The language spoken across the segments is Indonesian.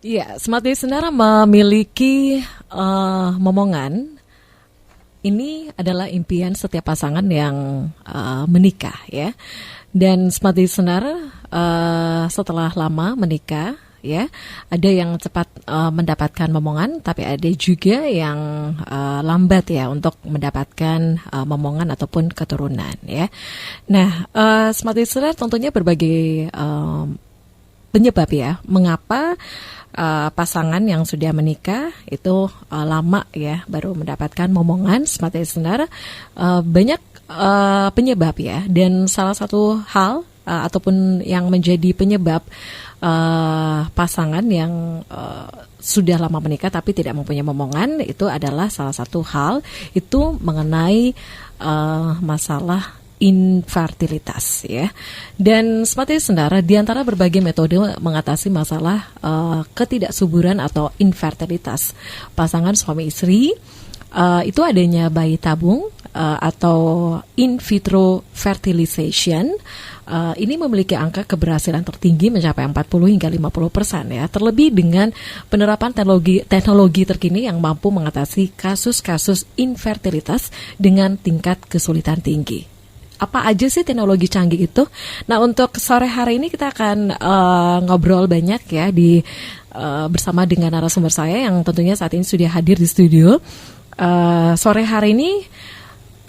Iya, Smart Listener memiliki momongan. Ini adalah impian setiap pasangan yang menikah, ya. Dan Smart Listener setelah lama menikah, ya, ada yang cepat mendapatkan momongan, tapi ada juga yang lambat ya untuk mendapatkan momongan ataupun keturunan, ya. Nah, Smart Listener tentunya berbagai penyebab ya, mengapa pasangan yang sudah menikah itu lama ya baru mendapatkan momongan. Smart Listener banyak penyebab ya, dan salah satu hal ataupun yang menjadi penyebab pasangan yang sudah lama menikah tapi tidak mempunyai momongan itu adalah salah satu hal itu mengenai masalah infertilitas ya. Dan Smart Listener di antara berbagai metode mengatasi masalah ketidaksuburan atau infertilitas pasangan suami istri itu adanya bayi tabung atau in vitro fertilization. Ini memiliki angka keberhasilan tertinggi mencapai 40 hingga 50% ya. Terlebih dengan penerapan teknologi terkini yang mampu mengatasi kasus-kasus infertilitas dengan tingkat kesulitan tinggi. Apa aja sih teknologi canggih itu? Nah, untuk sore hari ini kita akan ngobrol banyak ya bersama dengan narasumber saya yang tentunya saat ini sudah hadir di studio. Sore hari ini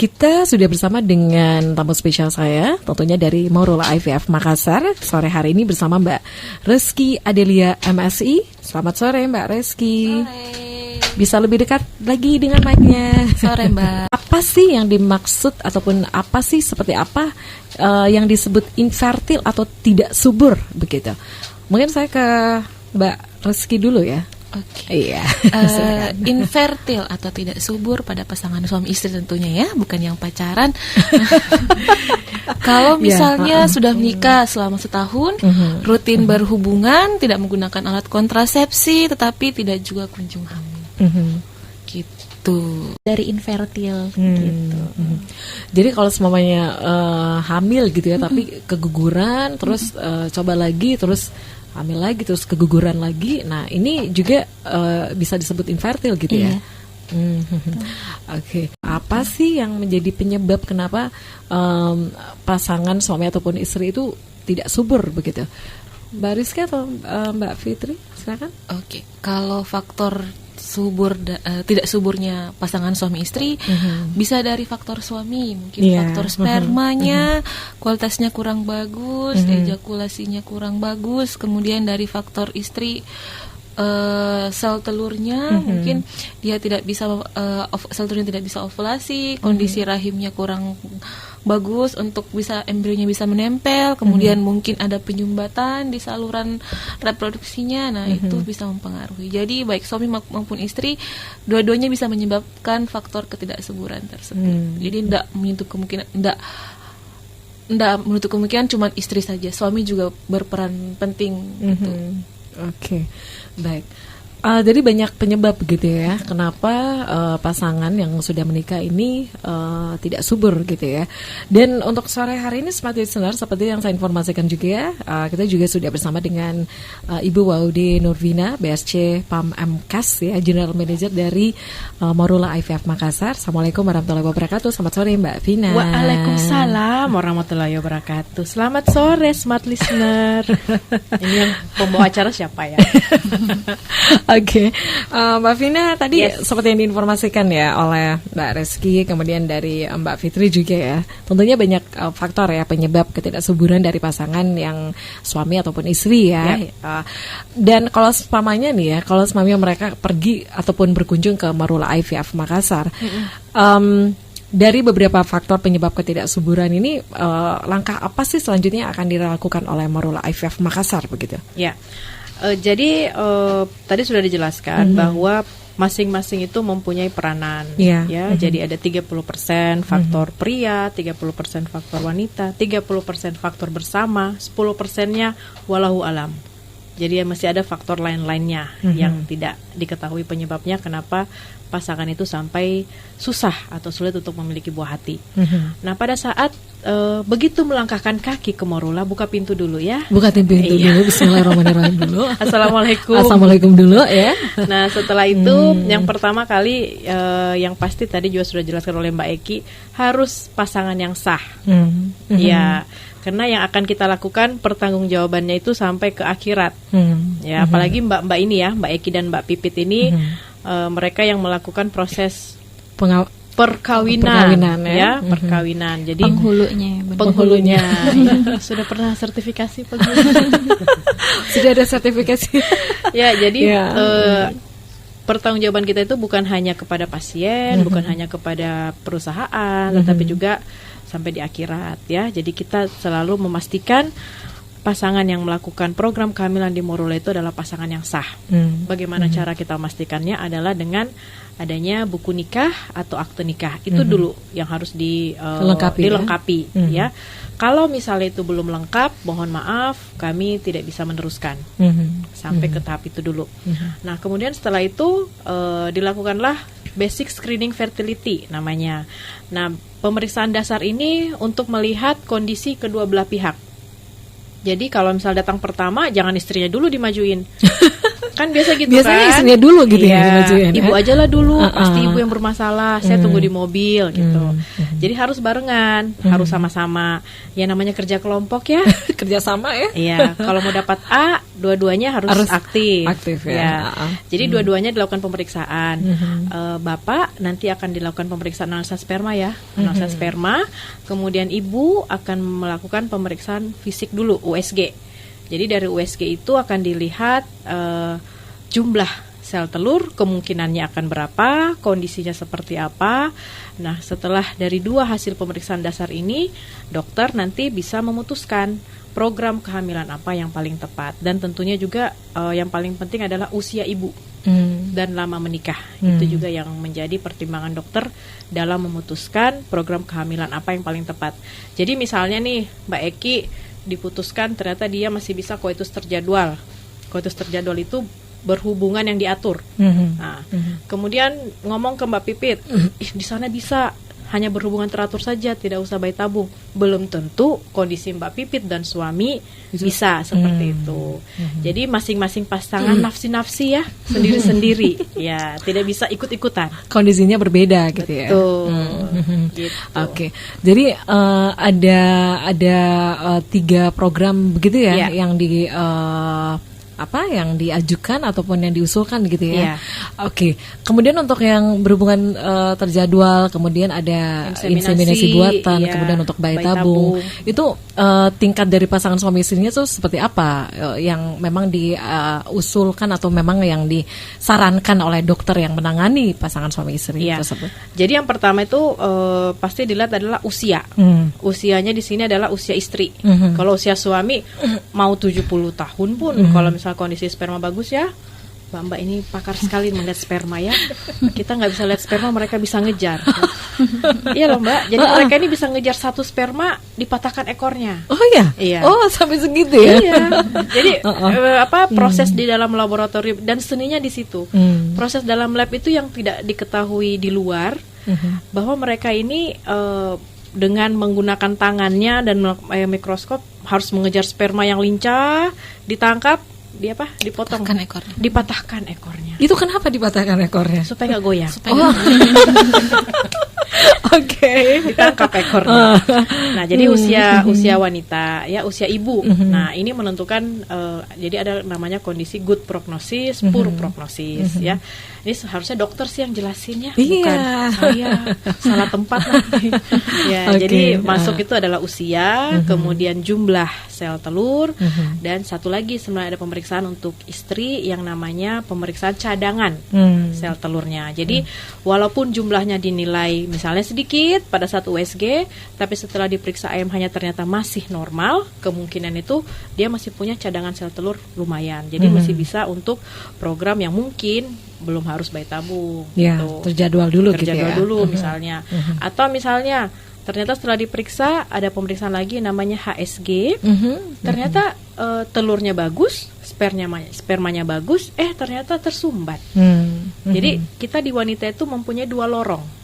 kita sudah bersama dengan tamu spesial saya, tentunya dari Morula IVF Makassar. Sore hari ini bersama Mbak Reski Adelia MSI. Selamat sore Mbak Reski. Sore. Bisa lebih dekat lagi dengan mic-nya. Sore Mbak. Apa sih yang dimaksud ataupun apa sih seperti apa yang disebut infertil atau tidak subur begitu? Mungkin saya ke Mbak Reski dulu ya. Oke. Iya. Infertil atau tidak subur pada pasangan suami istri tentunya ya, bukan yang pacaran. Kalau misalnya sudah menikah selama setahun, rutin berhubungan, tidak menggunakan alat kontrasepsi, tetapi tidak juga kunjung hamil. Gitu. Dari infertil gitu. Jadi kalau semuanya hamil gitu ya, tapi keguguran, terus coba lagi, terus hamil lagi, terus keguguran lagi. Nah, ini juga bisa disebut infertil gitu ya. Oke. Apa sih yang menjadi penyebab kenapa pasangan suami ataupun istri itu tidak subur begitu? Mbak Rizky atau Mbak Fitri? Silakan. Oke. Kalau faktor tidak suburnya pasangan suami istri bisa dari faktor suami, mungkin faktor spermanya kualitasnya kurang bagus, ejakulasinya kurang bagus, kemudian dari faktor istri sel telurnya mungkin dia tidak bisa sel telurnya tidak bisa ovulasi, kondisi rahimnya kurang bagus untuk bisa embrionya bisa menempel, kemudian mungkin ada penyumbatan di saluran reproduksinya. Nah, itu bisa mempengaruhi. Jadi baik suami maupun istri dua-duanya bisa menyebabkan faktor ketidaksuburan tersebut. Jadi tidak menutup kemungkinan cuma istri saja, suami juga berperan penting gitu. Oke. Baik. Jadi banyak penyebab begitu ya, kenapa pasangan yang sudah menikah ini tidak subur gitu ya. Dan untuk sore hari ini Smart Listener seperti yang saya informasikan juga ya, kita juga sudah bersama dengan Ibu Waude Nurvina, BSC PAM MKAS ya, General Manager dari Morula IVF Makassar. Assalamualaikum warahmatullahi wabarakatuh. Selamat sore Mbak Vina. Waalaikumsalam warahmatullahi wabarakatuh. Selamat sore Smart Listener. Ini yang pembawa acara siapa ya? Oke, Mbak Vina tadi seperti yang diinformasikan ya oleh Mbak Reski, kemudian dari Mbak Fitri juga ya. Tentunya banyak faktor ya penyebab ketidaksuburan dari pasangan yang suami ataupun istri ya. Dan kalau seumpamanya nih ya, kalau seumpamanya mereka pergi ataupun berkunjung ke Morula IVF Makassar, dari beberapa faktor penyebab ketidaksuburan ini, langkah apa sih selanjutnya akan dilakukan oleh Morula IVF Makassar begitu? Ya. Jadi tadi sudah dijelaskan bahwa masing-masing itu mempunyai peranan ya. Jadi ada 30% faktor pria, 30% faktor wanita, 30% faktor bersama, 10%-nya walahu alam. Jadi masih ada faktor lain-lainnya yang tidak diketahui penyebabnya kenapa pasangan itu sampai susah atau sulit untuk memiliki buah hati. Nah, pada saat begitu melangkahkan kaki ke morula, buka pintu dulu ya. Buka pintu dulu, bismillahirrahmanirrahim dulu. Assalamualaikum dulu ya. Nah, setelah itu yang pertama kali yang pasti tadi juga sudah dijelaskan oleh Mbak Eki, harus pasangan yang sah. Ya, karena yang akan kita lakukan pertanggungjawabannya itu sampai ke akhirat. Ya, apalagi mbak ini ya, Mbak Eki dan Mbak Pipit ini mereka yang melakukan proses perkawinan ya, perkawinan. Jadi penghulunya ya, sudah pernah sertifikasi penghulu. Sudah ada sertifikasi. Ya, jadi pertanggungjawaban kita itu bukan hanya kepada pasien, bukan hanya kepada perusahaan, tetapi juga sampai di akhirat ya. Jadi kita selalu memastikan pasangan yang melakukan program kehamilan di morula itu adalah pasangan yang sah. Bagaimana cara kita memastikannya adalah dengan adanya buku nikah atau akte nikah. Itu dulu yang harus dilengkapi ya. Kalau misalnya itu belum lengkap, mohon maaf, kami tidak bisa meneruskan sampai ke tahap itu dulu. Nah, kemudian setelah itu dilakukanlah basic screening fertility namanya. Nah, pemeriksaan dasar ini untuk melihat kondisi kedua belah pihak. Jadi kalau misal datang pertama, jangan istrinya dulu dimajuin. Kan biasa gitu. Biasanya kan istrinya dulu gitu ya dimajuin. Ibu aja lah dulu, pasti ibu yang bermasalah. Saya tunggu di mobil gitu. Jadi harus barengan, harus sama-sama. Ya namanya kerja kelompok ya. Kerja sama ya. Iya, kalau mau dapat A, dua-duanya harus aktif ya. Jadi dua-duanya dilakukan pemeriksaan. Bapak nanti akan dilakukan pemeriksaan analisa sperma ya. Analisa sperma. Kemudian ibu akan melakukan pemeriksaan fisik dulu, USG. Jadi dari USG itu akan dilihat jumlah sel telur, kemungkinannya akan berapa, kondisinya seperti apa. Nah, setelah dari 2 hasil pemeriksaan dasar ini, dokter nanti bisa memutuskan program kehamilan apa yang paling tepat. Dan tentunya juga yang paling penting adalah usia ibu dan lama menikah. Itu juga yang menjadi pertimbangan dokter dalam memutuskan program kehamilan apa yang paling tepat. Jadi misalnya nih, Mbak Eki diputuskan ternyata dia masih bisa koitus terjadwal. Koitus terjadwal itu berhubungan yang diatur. Nah, kemudian ngomong ke Mbak Pipit, di sana bisa hanya berhubungan teratur saja, tidak usah bayi tabung. Belum tentu kondisi Mbak Pipit dan suami bisa seperti itu. Jadi masing-masing pasangan nafsi-nafsi ya, sendiri-sendiri. Ya, tidak bisa ikut-ikutan. Kondisinya berbeda gitu ya. Gitu. Oke. Jadi ada 3 program begitu ya, yang yang diajukan ataupun yang diusulkan gitu ya. Oke. Kemudian untuk yang berhubungan terjadwal, kemudian ada inseminasi buatan, kemudian untuk bayi tabung. Itu tingkat dari pasangan suami istrinya itu seperti apa yang memang diusulkan atau memang yang disarankan oleh dokter yang menangani pasangan suami istri tersebut? Jadi yang pertama itu pasti dilihat adalah usia. Usianya di sini adalah usia istri. Kalau usia suami mau 70 tahun pun kalau misalnya kondisi sperma bagus ya, Mbak ini pakar sekali melihat sperma ya. Kita nggak bisa lihat sperma, mereka bisa ngejar. Iya loh Mbak, jadi mereka ini bisa ngejar 1 sperma dipatahkan ekornya. Oh ya? Iya. Oh sampai segitu ya? Iya. Jadi proses di dalam laboratorium dan seninya di situ. Proses dalam lab itu yang tidak diketahui di luar, bahwa mereka ini dengan menggunakan tangannya dan mikroskop harus mengejar sperma yang lincah, ditangkap, dipotong, dipatahkan ekornya. Itu kenapa dipatahkan ekornya? Supaya nggak goyang. Oke. Ditangkap ekornya. Nah, jadi usia wanita, ya usia ibu. Nah, ini menentukan. Jadi ada namanya kondisi good prognosis, poor prognosis, ya. Ini seharusnya dokter sih yang jelasinnya, bukan saya. Salah tempat nanti. Ya, jadi masuk itu adalah usia, kemudian jumlah sel telur, dan satu lagi sebenarnya ada pemeriksaan untuk istri yang namanya pemeriksaan cadangan sel telurnya. Jadi walaupun jumlahnya dinilai misalnya sedikit pada saat USG, tapi setelah diperiksa AMH-nya ternyata masih normal, kemungkinan itu dia masih punya cadangan sel telur lumayan. Jadi masih bisa untuk program yang mungkin belum harus bayi tabung. Ya, gitu. Terjadwal dulu gitu ya. Misalnya. Atau misalnya Ternyata setelah diperiksa ada pemeriksaan lagi namanya HSG. Ternyata telurnya bagus, spermanya bagus, ternyata tersumbat. Jadi kita di wanita itu mempunyai 2 lorong.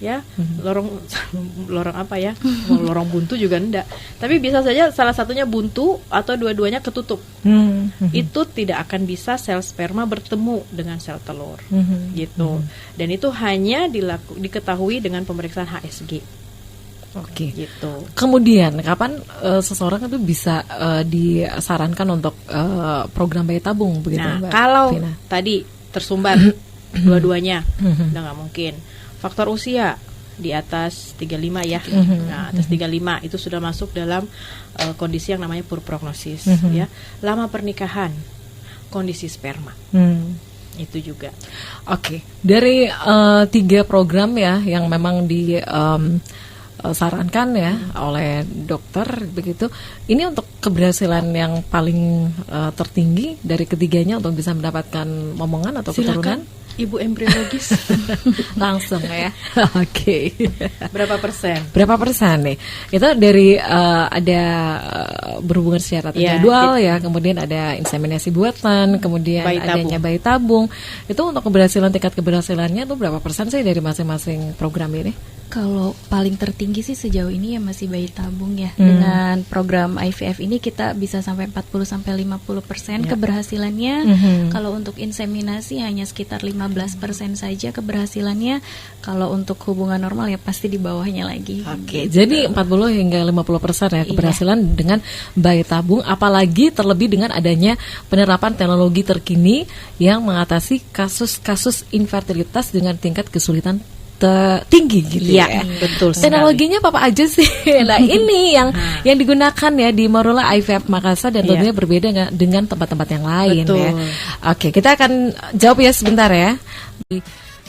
Ya, lorong apa ya? Lorong buntu juga enggak. Tapi bisa saja salah satunya buntu atau dua-duanya ketutup. Itu tidak akan bisa sel sperma bertemu dengan sel telur. Gitu. Dan itu hanya diketahui dengan pemeriksaan HSG. Oke. Gitu. Kemudian kapan seseorang itu bisa disarankan untuk program bayi tabung begitu, Nah, Mbak kalau Vina? tadi tersumbat dua-duanya, udah nggak mungkin. Faktor usia di atas 35 ya. Nah, atas 35 itu sudah masuk dalam kondisi yang namanya poor prognosis ya. Lama pernikahan, kondisi sperma. Itu juga. Oke. Dari 3 program ya yang memang sarankan ya oleh dokter begitu. Ini untuk keberhasilan yang paling tertinggi dari ketiganya untuk bisa mendapatkan momongan atau keturunan. Ibu embriologis langsung ya. Oke. Berapa persen? Berapa persen nih? Itu dari ada berhubungan secara terjadwal ya, kemudian ada inseminasi buatan, kemudian adanya bayi tabung. Itu untuk tingkat keberhasilannya itu berapa persen sih dari masing-masing program ini? Kalau paling tertinggi sih sejauh ini ya masih bayi tabung ya. Dengan program IVF ini kita bisa sampai 40-50% keberhasilannya. Kalau untuk inseminasi hanya sekitar 15% saja keberhasilannya. Kalau untuk hubungan normal ya pasti di bawahnya lagi. Oke, jadi 40 hingga 50% ya keberhasilan dengan bayi tabung. Apalagi terlebih dengan adanya penerapan teknologi terkini yang mengatasi kasus-kasus infertilitas dengan tingkat kesulitan tinggi gitu ya. Betul. Teknologinya apa aja sih? Nah, ini yang digunakan ya di Morula IVF Makassar dan tentunya berbeda dengan tempat-tempat yang lain ya. Oke, kita akan jawab ya sebentar ya.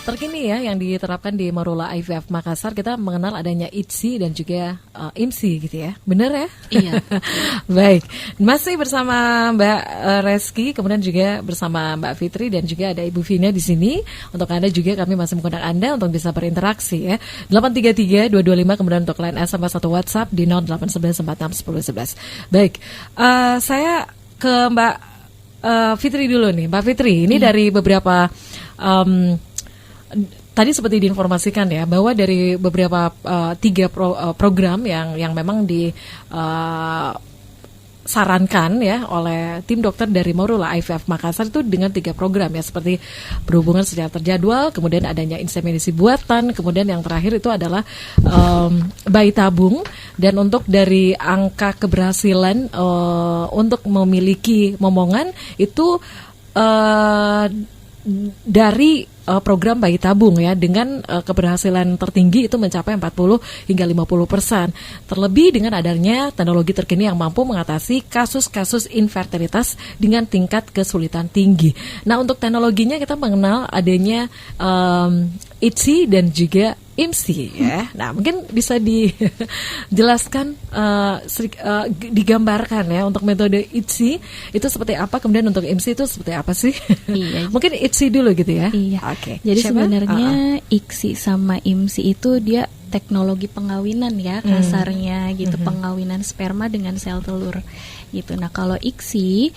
Terkini ya yang diterapkan di Morula IVF Makassar, kita mengenal adanya ITSI dan juga IMSI gitu ya. Benar ya? Iya. Baik. Masih bersama Mbak Reski, kemudian juga bersama Mbak Fitri dan juga ada Ibu Vina di sini. Untuk Anda juga kami masih mengundang Anda untuk bisa berinteraksi ya. 833-225 kemudian untuk line SMS atau WhatsApp di 0819461011. Baik. Saya ke Mbak Fitri dulu nih. Mbak Fitri, ini dari beberapa tadi seperti diinformasikan ya bahwa dari beberapa 3 program yang memang disarankan ya oleh tim dokter dari Morula IVF Makassar itu dengan 3 program ya, seperti berhubungan secara terjadwal, kemudian adanya inseminasi buatan, kemudian yang terakhir itu adalah bayi tabung. Dan untuk dari angka keberhasilan untuk memiliki momongan itu dari program bayi tabung ya dengan keberhasilan tertinggi itu mencapai 40 hingga 50%. Terlebih dengan adanya teknologi terkini yang mampu mengatasi kasus-kasus infertilitas dengan tingkat kesulitan tinggi. Nah, untuk teknologinya kita mengenal adanya ITSI dan juga IMSI ya. Nah, mungkin bisa dijelaskan digambarkan ya untuk metode ITSI itu seperti apa, kemudian untuk IMSI itu seperti apa sih? Iya. Mungkin ITSI dulu gitu ya. Iya. Okay. Jadi sebenarnya ICSI sama IMSI itu dia teknologi pengawinan ya kasarnya gitu, pengawinan sperma dengan sel telur gitu. Nah, kalau ICSI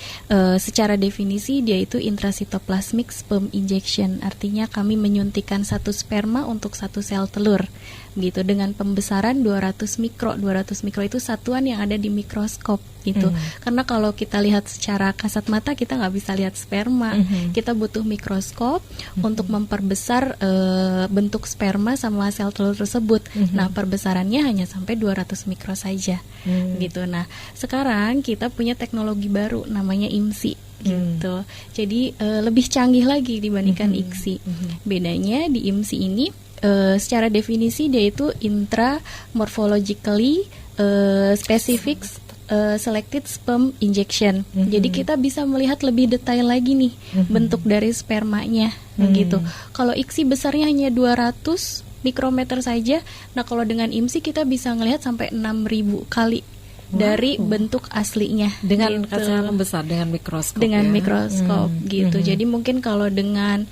secara definisi dia itu intracytoplasmic sperm injection, artinya kami menyuntikkan satu sperma untuk satu sel telur gitu dengan pembesaran 200 mikro. 200 mikro itu satuan yang ada di mikroskop gitu. Karena kalau kita lihat secara kasat mata kita nggak bisa lihat sperma. Kita butuh mikroskop untuk memperbesar bentuk sperma sama sel telur tersebut. Nah, perbesarannya hanya sampai 200 mikro saja gitu. Nah, sekarang kita punya teknologi baru namanya IMSI gitu. Jadi lebih canggih lagi dibandingkan ICSI. Bedanya di IMSI ini secara definisi dia itu intramorphologically specific selected sperm injection. Jadi kita bisa melihat lebih detail lagi nih bentuk dari spermanya gitu. Kalau ICSI besarnya hanya 200 mikrometer saja. Nah, kalau dengan IMSI kita bisa ngelihat sampai 6.000 kali dari bentuk aslinya dengan gitu. kaca besar dengan mikroskop. Dengan ya? mikroskop gitu. Jadi mungkin kalau dengan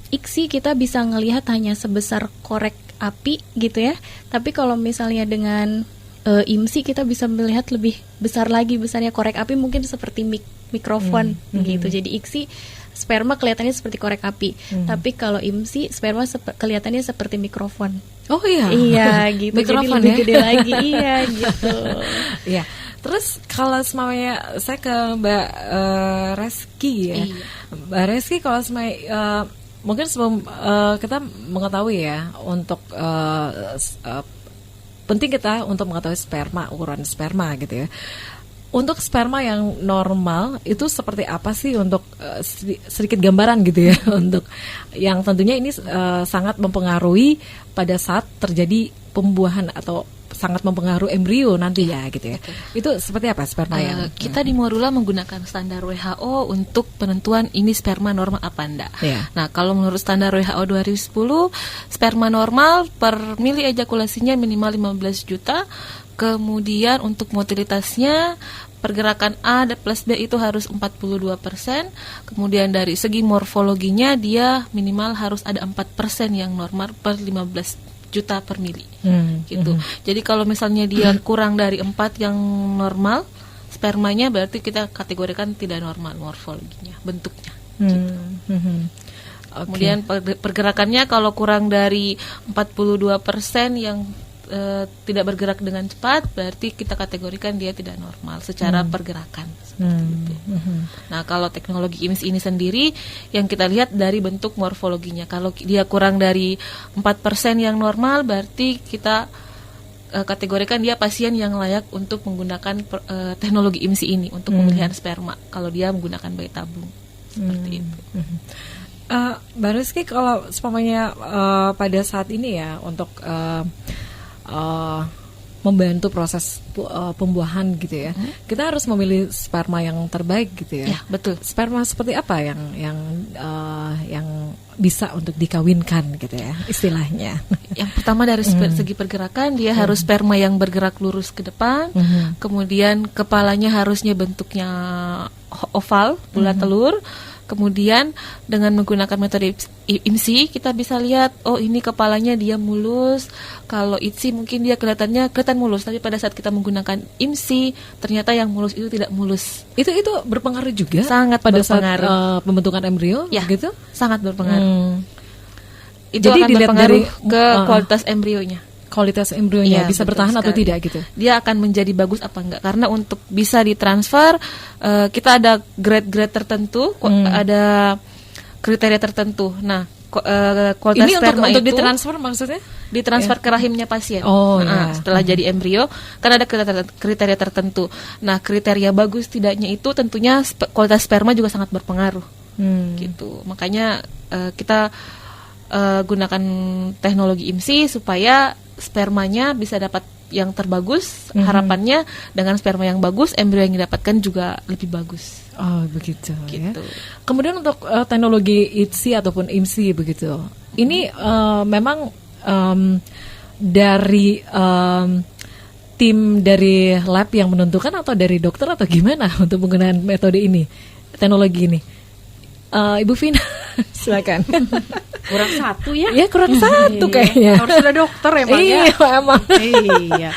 ICSI kita bisa ngelihat hanya sebesar korek api gitu ya. Tapi kalau misalnya dengan IMSI kita bisa melihat lebih besar lagi, besarnya korek api mungkin seperti mikrofon gitu. Jadi ICSI sperma kelihatannya seperti korek api, tapi kalau IMSI sperma kelihatannya seperti mikrofon. Oh iya. Iya gitu. Mikrofon jadi lebih gede lagi. Iya gitu. Iya. Terus kalau semuanya saya ke Mbak Reski ya. Iya. Mbak Reski kalau semuanya mungkin sebelum kita mengetahui ya untuk penting kita untuk mengetahui sperma, ukuran sperma gitu ya. Untuk sperma yang normal itu seperti apa sih untuk sedikit gambaran gitu ya untuk yang tentunya ini sangat mempengaruhi pada saat terjadi pembuahan atau sangat mempengaruhi embrio nanti ya gitu ya. Betul. Itu seperti apa sperma yang kita di Morula menggunakan standar WHO untuk penentuan ini sperma normal apa enggak. Yeah. Nah, kalau menurut standar WHO 2010 sperma normal per mili ejakulasinya minimal 15 juta. Kemudian untuk motilitasnya pergerakan A plus B itu harus 42%. Kemudian dari segi morfologinya dia minimal harus ada 4% yang normal per 15 juta per mili gitu. Jadi kalau misalnya dia kurang dari 4 yang normal spermanya, berarti kita kategorikan tidak normal morfologinya, bentuknya gitu. Okay. Kemudian pergerakannya kalau kurang dari 42% yang tidak bergerak dengan cepat, berarti kita kategorikan dia tidak normal secara pergerakan seperti itu. Nah, kalau teknologi IMSI ini sendiri yang kita lihat dari bentuk morfologinya. Kalau dia kurang dari 4% yang normal, berarti kita kategorikan dia pasien yang layak untuk menggunakan teknologi IMSI ini untuk pemilihan sperma. Kalau dia menggunakan bayi tabung seperti itu. Mbak Rizky, kalau seumpamanya pada saat ini ya untuk membantu proses pembuahan gitu ya, kita harus memilih sperma yang terbaik gitu ya. Ya, betul. Sperma seperti apa yang bisa untuk dikawinkan gitu ya istilahnya. Yang pertama dari segi pergerakan, dia harus sperma yang bergerak lurus ke depan. Kemudian kepalanya harusnya bentuknya oval, bulat telur. Kemudian dengan menggunakan metode IMSI kita bisa lihat, oh ini kepalanya dia mulus. Kalau ICSI mungkin dia kelihatan mulus, tapi pada saat kita menggunakan IMSI ternyata yang mulus itu tidak mulus. Itu berpengaruh juga. Sangat pada berpengaruh. Saat pembentukan embrio, ya, gitu. Sangat berpengaruh. Itu jadi akan berpengaruh ke kualitas embrionya. Kualitas embrionya bisa bertahan sekali atau tidak gitu. Dia akan menjadi bagus apa enggak? Karena untuk bisa ditransfer kita ada grade-grade tertentu, ada kriteria tertentu. Nah, kualitas ini sperma untuk itu ditransfer maksudnya? Ditransfer ke rahimnya pasien. Setelah jadi embrio, kan ada kriteria tertentu. Nah, kriteria bagus tidaknya itu tentunya kualitas sperma juga sangat berpengaruh. Gitu. Makanya kita gunakan teknologi IMSI supaya spermanya bisa dapat yang terbagus. Harapannya dengan sperma yang bagus, embrio yang didapatkan juga lebih bagus. Oh begitu. Gitu. Ya. Kemudian untuk teknologi ICSI ataupun IMSI begitu, ini memang dari tim dari lab yang menentukan atau dari dokter atau gimana untuk menggunakan metode ini, teknologi ini? Ibu Vina, silakan. Kurang satu ya? Ya kurang satu kayaknya. Harus ada dokter emang ya. Iya emang. Iya.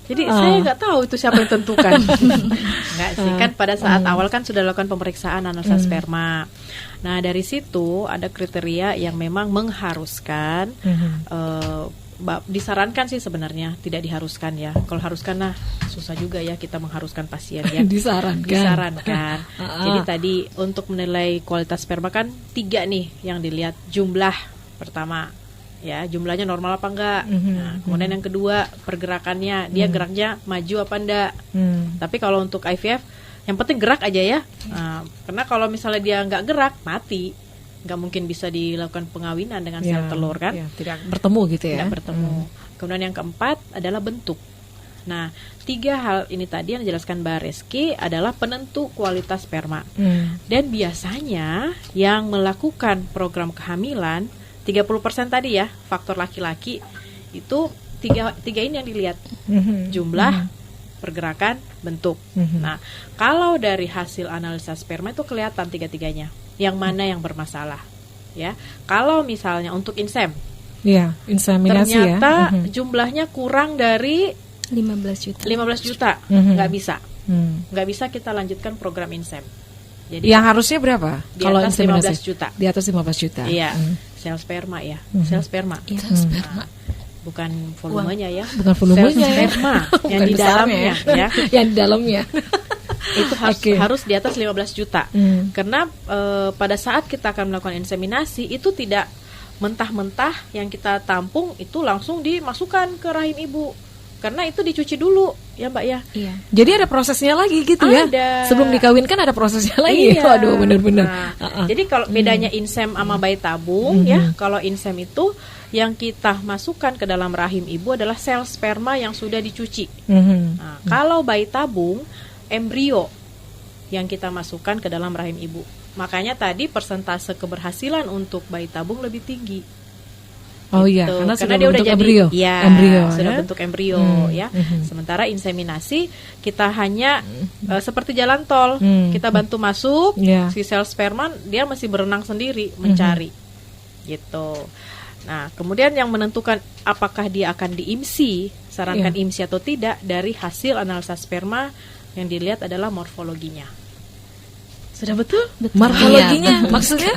Jadi saya nggak tahu itu siapa yang tentukan. Nggak sih, kan pada saat awal kan sudah lakukan pemeriksaan analisa sperma. Nah dari situ ada kriteria yang memang mengharuskan. Disarankan sih sebenarnya, tidak diharuskan ya. Kalau haruskan nah susah juga ya kita mengharuskan pasien ya. Disarankan. Jadi tadi untuk menilai kualitas sperma kan 3 nih yang dilihat. Jumlah pertama ya, jumlahnya normal apa enggak. Nah, kemudian yang kedua pergerakannya, dia geraknya maju apa enggak. Tapi kalau untuk IVF yang penting gerak aja ya. Karena kalau misalnya dia nggak gerak mati, nggak mungkin bisa dilakukan pengawinan dengan sel telur kan. Tidak bertemu gitu ya. Tidak bertemu. Kemudian yang keempat adalah bentuk. Nah 3 hal ini tadi yang dijelaskan Mbak Reski adalah penentu kualitas sperma. Dan biasanya yang melakukan program kehamilan 30% tadi ya, faktor laki-laki itu tiga ini yang dilihat. Jumlah, pergerakan, bentuk. Nah, kalau dari hasil analisa sperma itu kelihatan 3-tiganya yang mana yang bermasalah. Ya, kalau misalnya untuk INSEM Iya, inseminasi ternyata ya. jumlahnya kurang dari 15 juta. 15 juta. Nggak bisa. Nggak bisa kita lanjutkan program insem. Jadi yang harusnya berapa? Di Kalau atas inseminasi 15 juta. Di atas 15 juta. Iya. Sel sperma ya. Sel sperma. Sperma. Bukan volumenya ya. Bukan volumenya. Sel sperma yang Bukan di dalamnya ya. Yang di dalamnya. Itu harus di atas 15 juta. Karena pada saat kita akan melakukan inseminasi itu tidak mentah-mentah yang kita tampung itu langsung dimasukkan ke rahim ibu. Karena itu dicuci dulu ya Mbak ya. Iya. Jadi ada prosesnya lagi gitu ya. Sebelum dikawinkan ada prosesnya lagi. Iya. Waduh, benar-benar. Jadi kalau bedanya insem sama bayi tabung ya, kalau insem itu yang kita masukkan ke dalam rahim ibu adalah sel sperma yang sudah dicuci. Nah, kalau bayi tabung, embrio yang kita masukkan ke dalam rahim ibu. Makanya tadi persentase keberhasilan untuk bayi tabung lebih tinggi. Oh iya, gitu. karena Karena sudah dia udah bentuk jadi embrio. embrio sudah ya? bentuk embrio ya. Sementara inseminasi kita hanya seperti jalan tol, kita bantu masuk si sel sperma dia masih berenang sendiri mencari. Gitu. Nah, kemudian yang menentukan apakah dia akan diIMSI, sarankan IMSI atau tidak dari hasil analisa sperma yang dilihat adalah morfologinya. Sudah betul? Morfologinya, maksudnya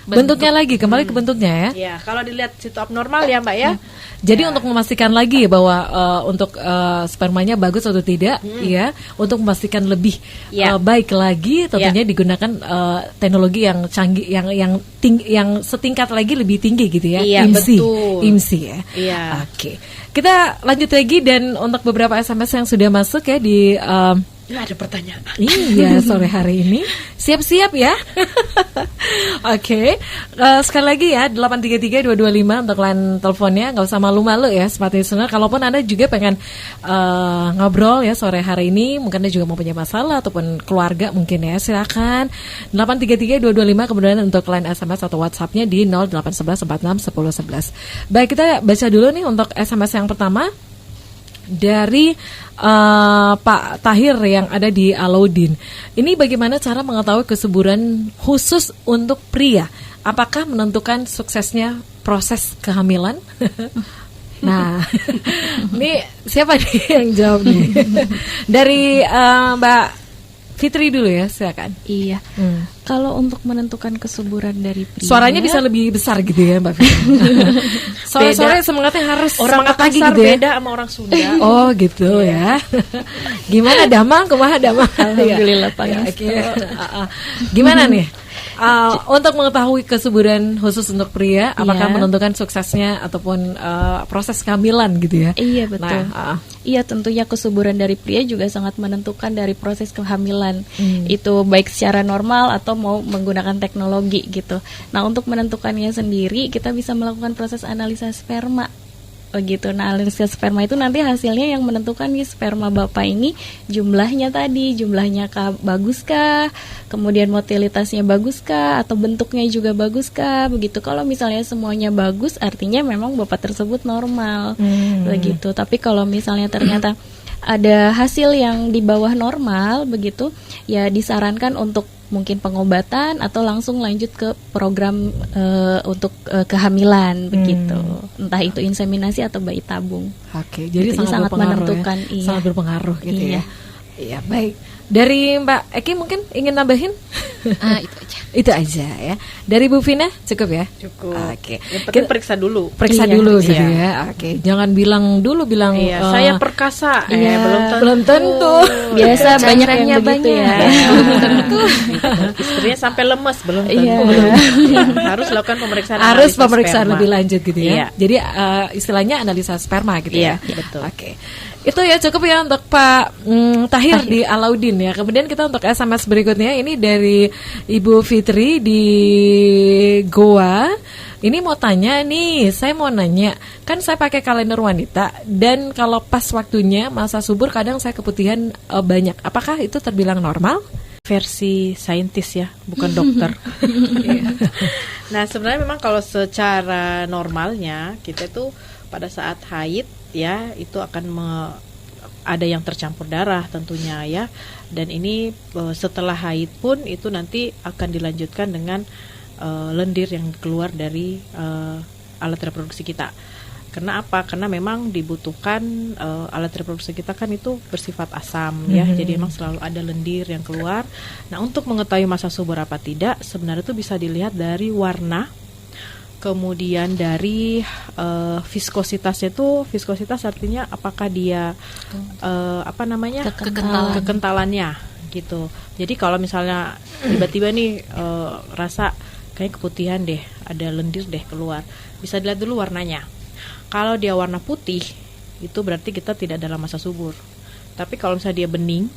bentuknya lagi, kembali ke bentuknya ya. Ya, kalau dilihat situ abnormal ya Mbak ya. Jadi untuk memastikan lagi bahwa untuk spermanya bagus atau tidak, ya, untuk memastikan lebih baik lagi, tentunya digunakan teknologi yang canggih, yang setingkat lagi lebih tinggi gitu ya. Iya, IMSI ya. Iya. Oke, kita lanjut lagi dan untuk beberapa SMS yang sudah masuk ya di ada pertanyaan. Iya, sore hari ini siap-siap ya. Oke. Sekali lagi ya 833-225 untuk line teleponnya, nggak usah malu-malu ya seperti listener. Kalaupun Anda juga pengen ngobrol ya sore hari ini, mungkin Anda juga mau punya masalah ataupun keluarga mungkin ya, silakan 833-225, kemudian untuk line SMS atau WhatsApp-nya di 0811461011. Baik, kita baca dulu nih untuk SMS yang pertama dari Pak Tahir yang ada di Alaudin. Ini bagaimana cara mengetahui kesuburan khusus untuk pria? Apakah menentukan suksesnya proses kehamilan? Nah, ini siapa nih yang jawab nih? Dari Mbak Fitri dulu ya, silakan. Iya. Kalau untuk menentukan kesuburan dari pria, suaranya bisa lebih besar gitu ya Mbak Fitri. Sore-sore semangatnya harus orang semangat lagi gitu ya. Beda sama orang Sunda. Oh gitu ya. Gimana Damang? Kumaha Damang? Alhamdulillah panas. Gimana nih? Untuk mengetahui kesuburan khusus untuk pria, apakah menentukan suksesnya ataupun proses kehamilan gitu ya? Iya betul. Nah, iya, tentunya kesuburan dari pria juga sangat menentukan dari proses kehamilan. Itu baik secara normal atau mau menggunakan teknologi gitu. Nah, untuk menentukannya sendiri kita bisa melakukan proses analisa sperma. Begitu. Nah, analisa sperma itu nanti hasilnya yang menentukan nih sperma bapak ini jumlahnya baguskah, kemudian motilitasnya baguskah, atau bentuknya juga baguskah, begitu. Kalau misalnya semuanya bagus, artinya memang bapak tersebut normal, begitu. Tapi kalau misalnya ternyata ada hasil yang di bawah normal, begitu, ya disarankan untuk mungkin pengobatan atau langsung lanjut ke program untuk kehamilan begitu. Entah itu inseminasi atau bayi tabung. Oke, jadi gitu, sangat menentukan ya. Sangat berpengaruh gitu ya. Iya, baik. Dari Mbak Eki mungkin ingin nambahin? Itu aja. Itu aja ya. Dari Bu Vina cukup ya? Cukup. Oke. Yang penting periksa dulu. Periksa dulu gitu ya. Oke. Jangan bilang saya perkasa. Belum tentu. Biasa banyak yang begitu ya. Belum tentu. Istrinya sampai lemes belum tentu. Harus lakukan pemeriksaan. Harus pemeriksaan lebih lanjut gitu ya. Iya. Jadi istilahnya analisa sperma gitu ya. Iya, betul. Oke. Itu ya cukup ya untuk Pak Tahir di Alaudin ya. Kemudian kita untuk SMS berikutnya ini dari Ibu Fitri di Goa. Ini mau tanya nih, saya mau nanya, kan saya pakai kalender wanita dan kalau pas waktunya masa subur kadang saya keputihan banyak. Apakah itu terbilang normal? Versi saintis ya, bukan dokter. Nah, sebenarnya memang kalau secara normalnya kita tuh pada saat haid ya itu akan ada yang tercampur darah tentunya ya, dan ini setelah haid pun itu nanti akan dilanjutkan dengan lendir yang keluar dari alat reproduksi kita. Karena apa? Karena memang dibutuhkan alat reproduksi kita kan itu bersifat asam ya. Jadi memang selalu ada lendir yang keluar. Nah, untuk mengetahui masa subur apa tidak, sebenarnya itu bisa dilihat dari warna. Kemudian dari viskositasnya itu, viskositas artinya apakah dia kekentalannya gitu. Jadi kalau misalnya tiba-tiba nih rasa kayak keputihan deh, ada lendir deh keluar, bisa dilihat dulu warnanya. Kalau dia warna putih, itu berarti kita tidak dalam masa subur. Tapi kalau misalnya dia bening,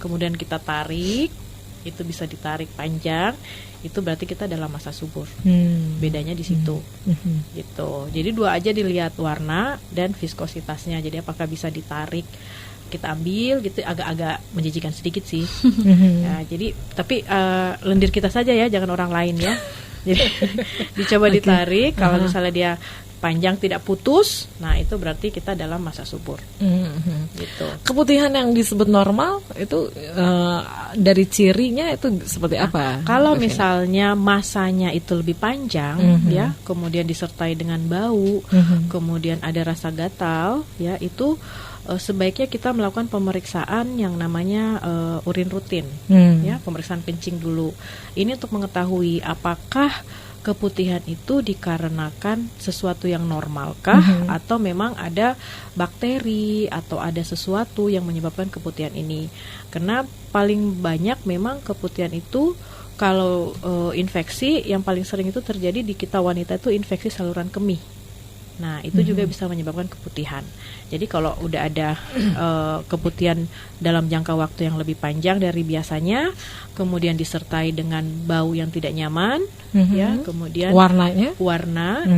kemudian kita tarik, itu bisa ditarik panjang, itu berarti kita dalam masa subur. Bedanya di situ. Gitu. Jadi dua aja dilihat, warna dan viskositasnya. Jadi apakah bisa ditarik, kita ambil gitu, agak-agak menjijikan sedikit sih. Ya, jadi tapi lendir kita saja ya, jangan orang lain ya. Jadi dicoba ditarik, kalau misalnya dia panjang tidak putus, nah itu berarti kita dalam masa subur. Gitu. Keputihan yang disebut normal itu dari cirinya itu seperti apa? Kalau misalnya masanya itu lebih panjang, ya, kemudian disertai dengan bau, kemudian ada rasa gatal, ya, itu sebaiknya kita melakukan pemeriksaan yang namanya urin rutin, ya, pemeriksaan kencing dulu. Ini untuk mengetahui apakah keputihan itu dikarenakan sesuatu yang normalkah atau memang ada bakteri atau ada sesuatu yang menyebabkan keputihan ini. Karena paling banyak memang keputihan itu kalau infeksi yang paling sering itu terjadi di kita wanita itu infeksi saluran kemih. Nah, itu juga bisa menyebabkan keputihan. Jadi kalau udah ada keputihan dalam jangka waktu yang lebih panjang dari biasanya, kemudian disertai dengan bau yang tidak nyaman, ya, kemudian warna,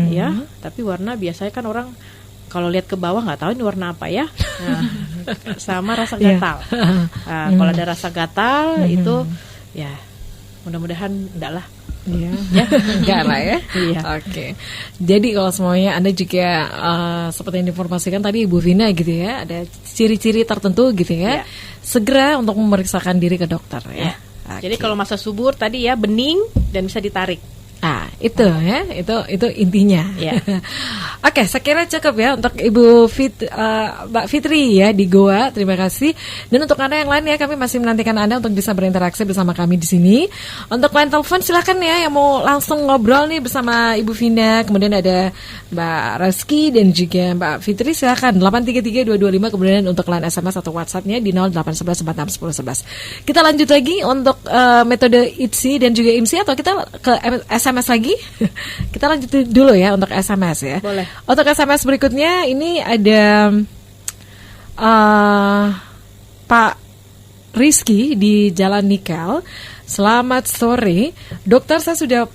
ya, tapi warna biasanya kan orang kalau lihat ke bawah nggak tahu ini warna apa ya. Nah, sama rasa gatal. Nah, kalau ada rasa gatal itu, ya, mudah-mudahan enggak lah. Iya, ya, enggak lah ya. Iya. Oke. Jadi kalau semuanya Anda juga seperti yang diinformasikan tadi Ibu Vina gitu ya, ada ciri-ciri tertentu gitu ya. Segera untuk memeriksakan diri ke dokter ya. Jadi kalau masa subur tadi ya bening dan bisa ditarik. Ah, itu ya, itu intinya. Ya. Oke, saya kira cukup ya untuk Ibu Mbak Fitri ya di Goa. Terima kasih. Dan untuk Anda yang lain ya, kami masih menantikan Anda untuk bisa berinteraksi bersama kami di sini. Untuk line telepon silakan ya yang mau langsung ngobrol nih bersama Ibu Vina. Kemudian ada Mbak Reski dan juga Mbak Fitri, silakan 833-225. Kemudian untuk line SMS atau WhatsApp-nya di 0811-461011. Kita lanjut lagi untuk metode ITSI dan juga IMSI, atau kita ke SMS lagi. Kita lanjut dulu ya untuk SMS ya. Boleh. Untuk SMS berikutnya ini ada Pak Rizky di Jalan Nikel. Selamat sore, dokter, saya sudah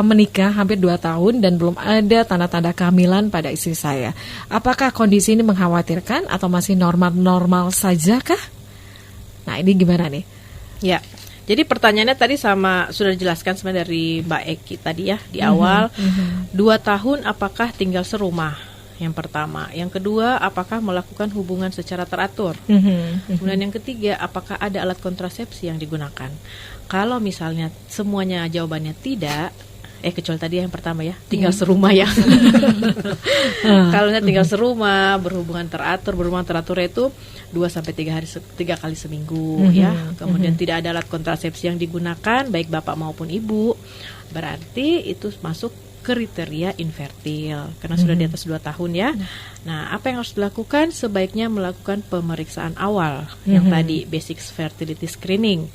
menikah hampir 2 tahun dan belum ada tanda-tanda kehamilan pada istri saya. Apakah kondisi ini mengkhawatirkan atau masih normal-normal saja kah? Nah, ini gimana nih? Ya. Jadi pertanyaannya tadi sama sudah dijelaskan sebenarnya dari Mbak Eki tadi ya di awal. 2 tahun apakah tinggal serumah? Yang pertama. Yang kedua, apakah melakukan hubungan secara teratur? Kemudian yang ketiga, apakah ada alat kontrasepsi yang digunakan? Kalau misalnya semuanya jawabannya tidak, kecuali tadi yang pertama ya, tinggal serumah ya. Kalau tinggal serumah, berhubungan teratur itu 2-3 kali seminggu ya. Kemudian tidak ada alat kontrasepsi yang digunakan baik bapak maupun ibu, berarti itu masuk kriteria infertil karena sudah di atas 2 tahun ya. Nah, apa yang harus dilakukan? Sebaiknya melakukan pemeriksaan awal yang tadi, basic fertility screening.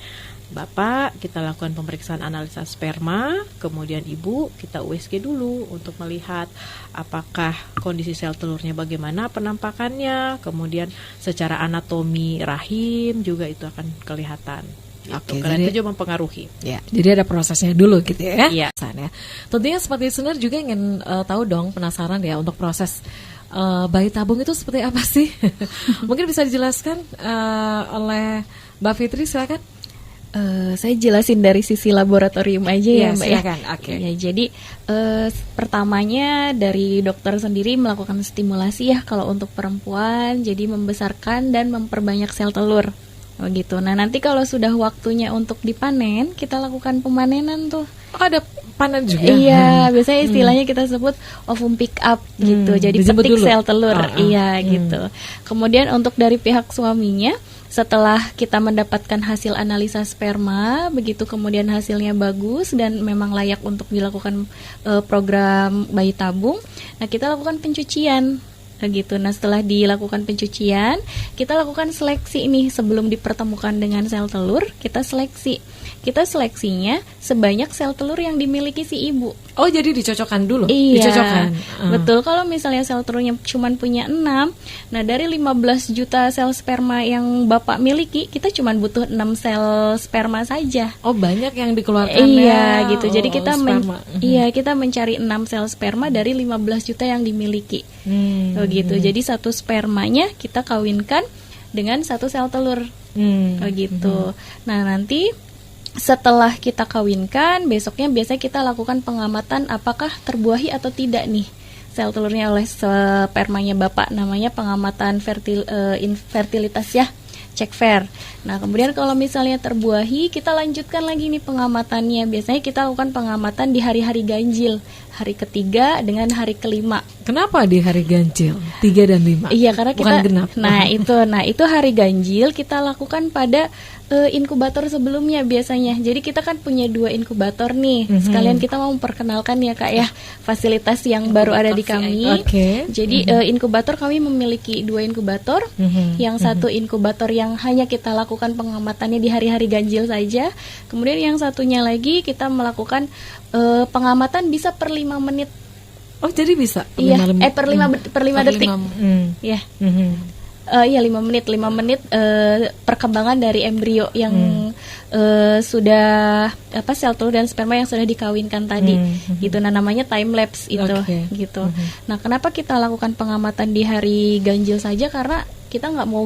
Bapak, kita lakukan pemeriksaan analisa sperma, kemudian ibu, kita USG dulu untuk melihat apakah kondisi sel telurnya bagaimana penampakannya, kemudian secara anatomi rahim juga itu akan kelihatan. Oke, karena itu juga mempengaruhi. Ya, jadi ada prosesnya dulu gitu ya. Iya. Tentunya seperti listener juga ingin tahu dong, penasaran ya untuk proses bayi tabung itu seperti apa sih? Mungkin bisa dijelaskan oleh Mbak Fitri, silakan. Saya jelasin dari sisi laboratorium aja ya, Mbak. Silakan. Oke. Ya, jadi pertamanya dari dokter sendiri melakukan stimulasi ya kalau untuk perempuan, jadi membesarkan dan memperbanyak sel telur. Begitu. Nah, nanti kalau sudah waktunya untuk dipanen, kita lakukan pemanenan tuh. Ada panen juga. Iya, biasanya istilahnya kita sebut ovum pick up gitu. Jadi petik sel telur. Iya, gitu. Kemudian untuk dari pihak suaminya, setelah kita mendapatkan hasil analisa sperma, begitu kemudian hasilnya bagus dan memang layak untuk dilakukan program bayi tabung, nah kita lakukan pencucian. Gitu. Nah, setelah dilakukan pencucian, kita lakukan seleksi nih sebelum dipertemukan dengan sel telur, kita seleksi. Kita seleksinya sebanyak sel telur yang dimiliki si ibu. Oh, jadi dicocokkan dulu? Iya, dicocokkan. Betul. Kalau misalnya sel telurnya cuma punya 6, nah dari 15 juta sel sperma yang Bapak miliki, kita cuma butuh 6 sel sperma saja. Oh, banyak yang dikeluarkan. Iya, gitu. Jadi kita kita mencari 6 sel sperma dari 15 juta yang dimiliki. Begitu. Jadi satu spermanya kita kawinkan dengan satu sel telur. Begitu. Nah, nanti setelah kita kawinkan, besoknya biasanya kita lakukan pengamatan apakah terbuahi atau tidak nih sel telurnya oleh spermanya Bapak, namanya pengamatan fertilitas ya, cek fer. Nah, kemudian kalau misalnya terbuahi, kita lanjutkan lagi nih pengamatannya. Biasanya kita lakukan pengamatan di hari-hari ganjil, hari ketiga dengan hari kelima. Kenapa di hari ganjil 3 dan 5? Iya, karena bukan kita genap. Nah itu hari ganjil kita lakukan pada inkubator sebelumnya biasanya. Jadi kita kan punya 2 inkubator nih. Sekalian kita mau memperkenalkan ya Kak ya, fasilitas yang baru ada di kami. Jadi inkubator kami memiliki 2 inkubator. Yang satu inkubator yang hanya kita lakukan pengamatannya di hari-hari ganjil saja. Kemudian yang satunya lagi kita melakukan pengamatan bisa per 5 menit. Oh, jadi bisa? Iya, per 5 detik. Ya. Iya 5 menit perkembangan dari embrio yang sudah sel telur dan sperma yang sudah dikawinkan tadi gitu. Nah, namanya time lapse itu gitu. Nah, kenapa kita lakukan pengamatan di hari ganjil saja? Karena kita nggak mau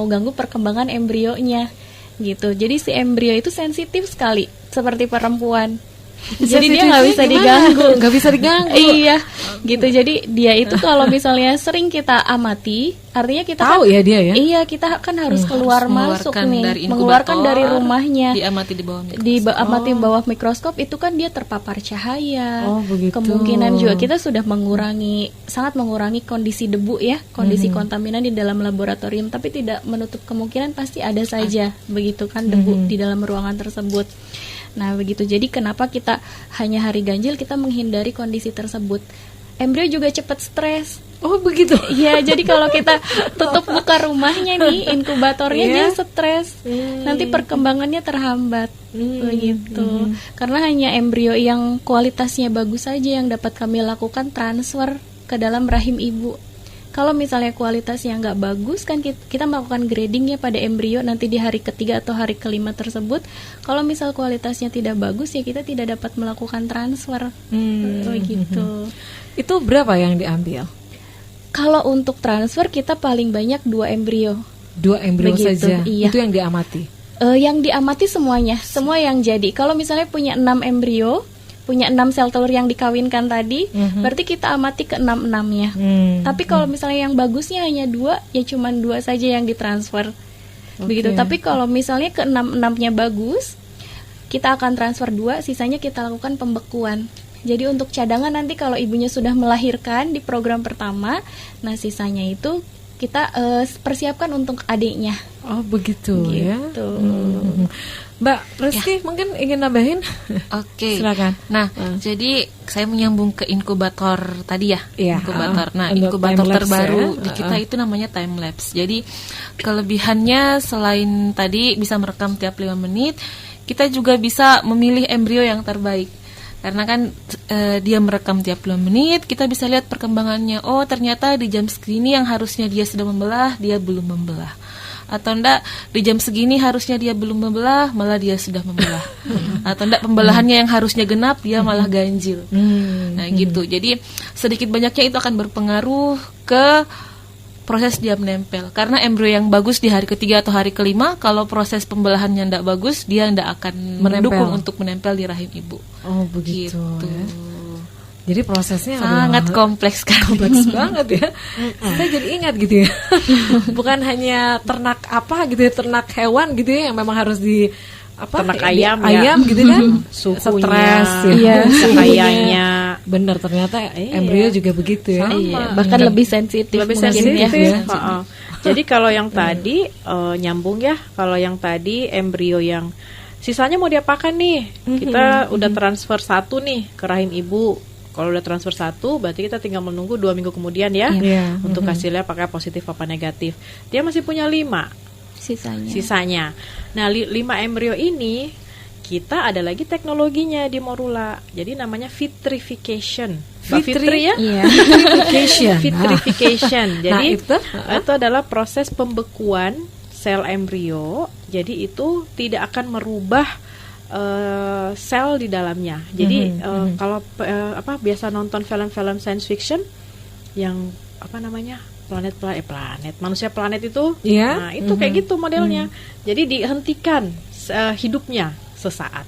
ganggu perkembangan embrionya gitu. Jadi si embrio itu sensitif sekali seperti perempuan. Jadi dia nggak bisa diganggu. Iya, gitu. Jadi dia itu kalau misalnya sering kita amati, artinya kita tahu ya dia ya. Iya, kita kan harus keluar masuk nih, mengeluarkan dari rumahnya. Diamati di bawah mikroskop. Diamati di bawah mikroskop itu kan dia terpapar cahaya. Oh, begitu. Kemungkinan juga kita sudah sangat mengurangi kondisi debu ya, kondisi kontaminan di dalam laboratorium, tapi tidak menutup kemungkinan pasti ada saja begitu kan debu di dalam ruangan tersebut. Nah, begitu. Jadi kenapa kita hanya hari ganjil kita menghindari kondisi tersebut. Embrio juga cepat stres. Oh, begitu. Iya, jadi kalau kita tutup buka rumahnya nih, inkubatornya dia stres. Nanti perkembangannya terhambat. Begitu. Karena hanya embrio yang kualitasnya bagus saja yang dapat kami lakukan transfer ke dalam rahim ibu. Kalau misalnya kualitasnya nggak bagus, kan kita melakukan grading ya pada embrio nanti di hari ketiga atau hari kelima tersebut. Kalau misal kualitasnya tidak bagus ya kita tidak dapat melakukan transfer. Gitu. Itu berapa yang diambil? Kalau untuk transfer kita paling banyak 2 embrio. 2 embrio begitu, saja. Iya. Itu yang diamati. Yang diamati semuanya, semua yang jadi. Kalau misalnya punya 6 embrio, punya 6 sel telur yang dikawinkan tadi, berarti kita amati ke 6-6-nya. Tapi kalau misalnya yang bagusnya hanya 2, ya cuma 2 saja yang ditransfer. Begitu. Tapi kalau misalnya ke 6-6-nya bagus, kita akan transfer 2, sisanya kita lakukan pembekuan. Jadi untuk cadangan nanti kalau ibunya sudah melahirkan di program pertama, nah sisanya itu kita persiapkan untuk adiknya. Oh, begitu ya. Mbak Rizky mungkin ingin nambahin? Oke. Silakan. Nah, jadi saya menyambung ke inkubator tadi ya. Inkubator. Nah, inkubator terbaru di kita itu namanya time lapse. Jadi kelebihannya selain tadi bisa merekam tiap 5 menit, kita juga bisa memilih embrio yang terbaik. Karena kan dia merekam tiap 5 menit, kita bisa lihat perkembangannya. Oh, ternyata di jam segini yang harusnya dia sudah membelah, dia belum membelah. Atau enggak di jam segini harusnya dia belum membelah, malah dia sudah membelah. Atau enggak pembelahannya yang harusnya genap, dia malah ganjil. Nah, gitu. Jadi sedikit banyaknya itu akan berpengaruh ke proses dia menempel. Karena embrio yang bagus di hari ketiga atau hari kelima, kalau proses pembelahannya tidak bagus, dia tidak akan mendukung untuk menempel di rahim ibu. Oh, begitu. Gitu. Ya. Jadi prosesnya sangat kompleks kan. Kompleks banget ya. Saya jadi ingat gitu ya. Bukan hanya ternak apa gitu ya, ternak hewan gitu ya yang memang harus ternak ayam gitu kan, suhunya, kayaknya. Benar, ternyata embrio juga begitu ya. Bahkan lebih sensitif. Ya. Jadi kalau yang tadi nyambung ya, kalau yang tadi embrio yang sisanya mau diapakan nih? Kita udah transfer 1 nih ke rahim ibu. Kalau udah transfer 1, berarti kita tinggal menunggu 2 minggu kemudian ya, untuk hasilnya apakah positif apa negatif. Dia masih punya 5 sisanya. Nah, 5 embrio ini kita ada lagi teknologinya di Morula. Jadi namanya vitrification. Fitri ya? Vitrification. Jadi itu adalah proses pembekuan sel embrio. Jadi itu tidak akan merubah sel di dalamnya. Jadi kalau biasa nonton film-film science fiction yang planet manusia planet itu, nah itu kayak gitu modelnya. Jadi dihentikan hidupnya sesaat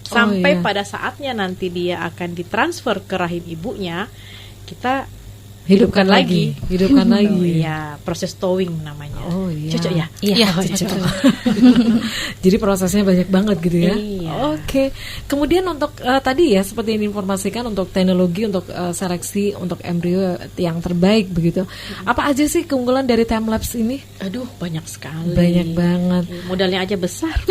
sampai pada saatnya nanti dia akan ditransfer ke rahim ibunya, kita hidupkan lagi. Ya, proses towing namanya. Cocok ya? Iya, cocok. Jadi prosesnya banyak banget gitu ya. Oke. Kemudian untuk tadi ya seperti yang diinformasikan untuk teknologi untuk seleksi untuk embrio yang terbaik begitu. Apa aja sih keunggulan dari time lapse ini? Aduh, banyak sekali. Banyak banget. Modalnya aja besar.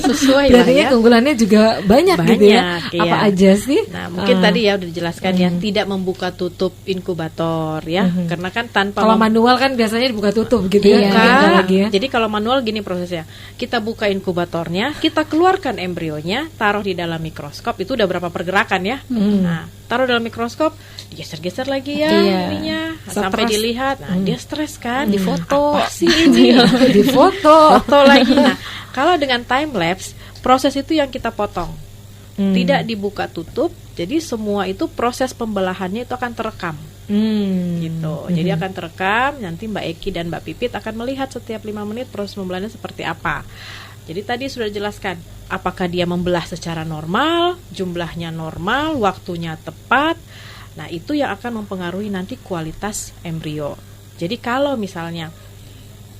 Sesuai lah ya. Keunggulannya juga banyak gitu ya. Apa aja sih? Nah, mungkin tadi ya udah dijelaskan ya, tidak membuka tutup inkubator ya, karena kan tanpa kalau manual kan biasanya dibuka tutup gitu ya. Jadi kalau manual gini prosesnya, kita buka inkubatornya, kita keluarkan embrionya, taruh di dalam mikroskop, itu udah berapa pergerakan ya. Nah, taruh dalam mikroskop, digeser-geser lagi ya ininya sampai dilihat. Nah, dia stres kan, difoto. Apa sih ini? Difoto lagi. Nah, kalau dengan time lapse, proses itu yang kita potong. Tidak dibuka tutup, jadi semua itu proses pembelahannya itu akan terekam. Gitu. Jadi akan terekam, nanti Mbak Eki dan Mbak Pipit akan melihat setiap 5 menit proses pembelahannya seperti apa. Jadi tadi sudah dijelaskan, apakah dia membelah secara normal, jumlahnya normal, waktunya tepat. Nah, itu yang akan mempengaruhi nanti kualitas embrio. Jadi kalau misalnya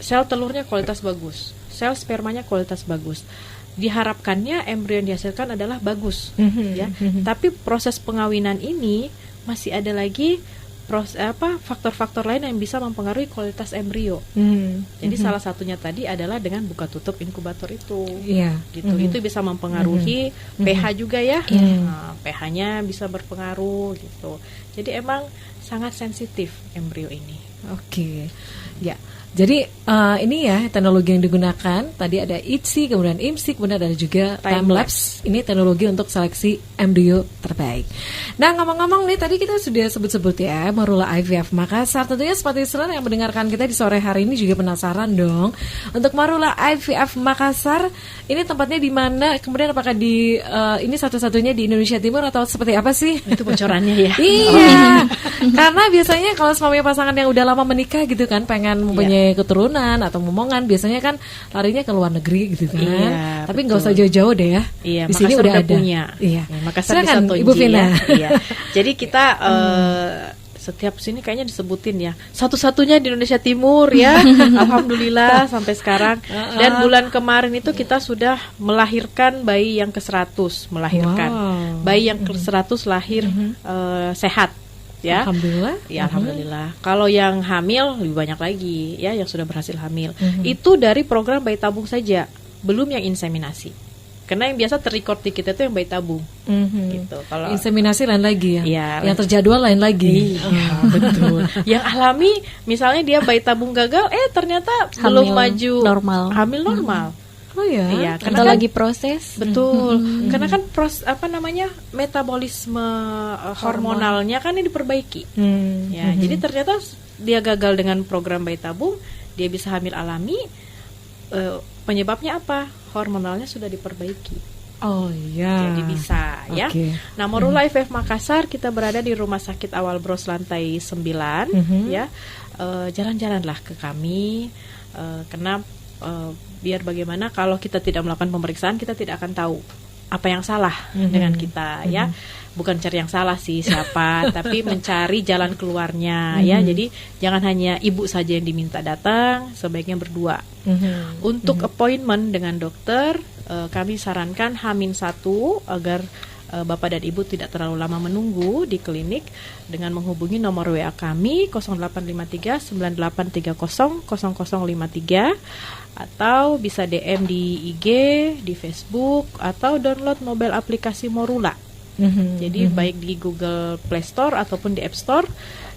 sel telurnya kualitas bagus, sel spermanya kualitas bagus, diharapkannya embrio yang dihasilkan adalah bagus, ya. Tapi proses pengawinan ini masih ada lagi faktor-faktor lain yang bisa mempengaruhi kualitas embrio. Jadi salah satunya tadi adalah dengan buka tutup inkubator itu, gitu. Itu bisa mempengaruhi pH juga ya. Nah, pH-nya bisa berpengaruh gitu. Jadi emang sangat sensitif embrio ini. Oke, ya. Jadi ini ya teknologi yang digunakan. Tadi ada ICSI, kemudian IMSI, kemudian ada juga time lapse. Ini teknologi untuk seleksi embrio terbaik. Nah, ngomong-ngomong nih, tadi kita sudah sebut-sebut ya Morula IVF Makassar. Tentunya seperti listener yang mendengarkan kita di sore hari ini juga penasaran dong. Untuk Morula IVF Makassar, ini tempatnya di mana? Kemudian apakah di ini satu-satunya di Indonesia Timur atau seperti apa sih? Itu bocorannya ya. Iya. Karena biasanya kalau suami pasangan yang udah lama menikah gitu kan, pengen mempunyai keturunan atau momongan, biasanya kan larinya ke luar negeri gitu kan. Tapi nggak usah jauh-jauh deh ya. Di sini udah ada. Makassar bisa Tonji, Ibu Vina. Jadi kita setiap sini kayaknya disebutin ya, satu-satunya di Indonesia Timur ya. Alhamdulillah sampai sekarang. Dan bulan kemarin itu kita sudah melahirkan bayi yang ke-100, bayi yang ke-100 lahir sehat. Ya, alhamdulillah. Ya, alhamdulillah. Kalau yang hamil lebih banyak lagi ya, yang sudah berhasil hamil. Itu dari program bayi tabung saja, belum yang inseminasi. Karena yang biasa terrecord di kita itu yang bayi tabung. Gitu. Kalau inseminasi lain lagi ya. Yang terjadwal lain lagi. Iya, betul. Yang alami misalnya dia bayi tabung gagal, ternyata hamil belum maju normal. Hamil normal. Oh ya. Iya, karena kan lagi proses. Betul. Karena kan metabolisme hormonalnya kan ini diperbaiki. Ya, jadi ternyata dia gagal dengan program bayi tabung, dia bisa hamil alami. Penyebabnya apa? Hormonalnya sudah diperbaiki. Oh iya. Jadi bisa ya. Nah, Morula IVF Makassar kita berada di Rumah Sakit Awal Bros lantai 9 ya. Jalan-jalanlah ke kami karena biar bagaimana kalau kita tidak melakukan pemeriksaan kita tidak akan tahu apa yang salah dengan kita ya. Bukan cari yang salah sih siapa, tapi mencari jalan keluarnya ya. Jadi jangan hanya ibu saja yang diminta datang, sebaiknya berdua. Untuk appointment dengan dokter, kami sarankan H-1 agar Bapak dan Ibu tidak terlalu lama menunggu di klinik dengan menghubungi nomor WA kami 0853 9830 0053 atau bisa DM di IG, di Facebook atau download mobile aplikasi Morula. Jadi baik di Google Play Store ataupun di App Store,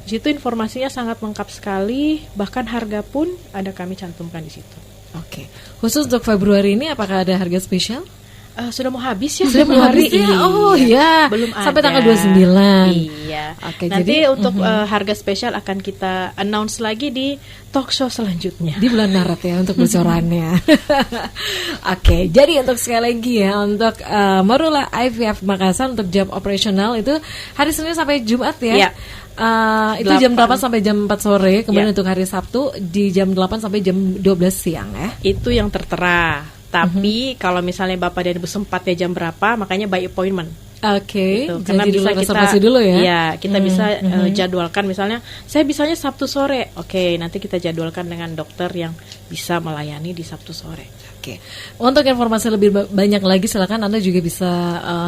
di situ informasinya sangat lengkap sekali, bahkan harga pun ada kami cantumkan di situ. Oke. Khusus untuk Februari ini apakah ada harga spesial? Sudah mau habis ya. Sudah mau habis ya? Oh iya. Belum sampai ada. tanggal 29. Iya. Oke, nanti jadi untuk harga spesial akan kita announce lagi di talk show selanjutnya. Di bulan Maret ya untuk bocorannya. Oke, jadi untuk sekali lagi ya untuk Morula IVF Makassar untuk jam operasional itu hari Senin sampai Jumat ya. Itu jam 8 sampai jam 4 sore. Kemudian untuk hari Sabtu di jam 8 sampai jam 12 siang ya. Itu yang tertera. Tapi kalau misalnya Bapak dan Ibu sempat ya jam berapa, makanya by appointment. Oke, gitu. Karena jadi bisa dulu kita reservasi dulu ya. Iya, kita bisa jadwalkan misalnya saya bisanya Sabtu sore. Oke, nanti kita jadwalkan dengan dokter yang bisa melayani di Sabtu sore. Oke. Untuk informasi lebih banyak lagi silakan Anda juga bisa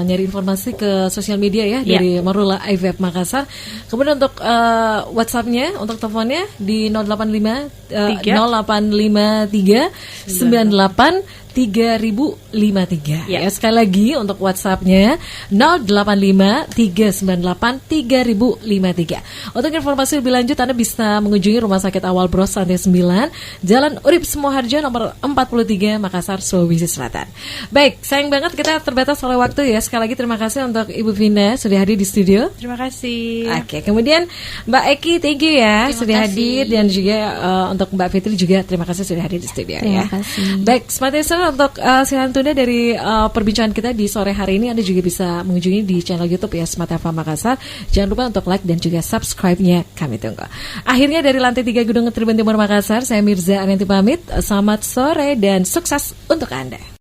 nyari informasi ke sosial media ya dari Morula IVF Makassar. Kemudian untuk WhatsApp-nya, untuk teleponnya di 085 0853 98 3053 ya. Sekali lagi untuk WhatsApp-nya 085 398 3053. Untuk informasi lebih lanjut Anda bisa mengunjungi Rumah Sakit Awal Bros Lantai 9 Jalan Urip Sumoharjo nomor 43 Makassar, Sulawesi Selatan. Baik, sayang banget kita terbatas oleh waktu ya. Sekali lagi terima kasih untuk Ibu Vina sudah hadir di studio. Terima kasih. Oke, kemudian Mbak Eki thank you ya sudah hadir, dan juga untuk Mbak Fitri juga terima kasih sudah hadir di studio terima kasih. Baik, Smart Listener, untuk siaran tunda dari perbincangan kita di sore hari ini Anda juga bisa mengunjungi di channel YouTube ya Smart FM Makassar. Jangan lupa untuk like dan juga subscribe-nya, kami tunggu. Akhirnya dari lantai 3 Gedung Tribun Timur Makassar, saya Mirza Arianti pamit. Selamat sore dan sukses untuk Anda.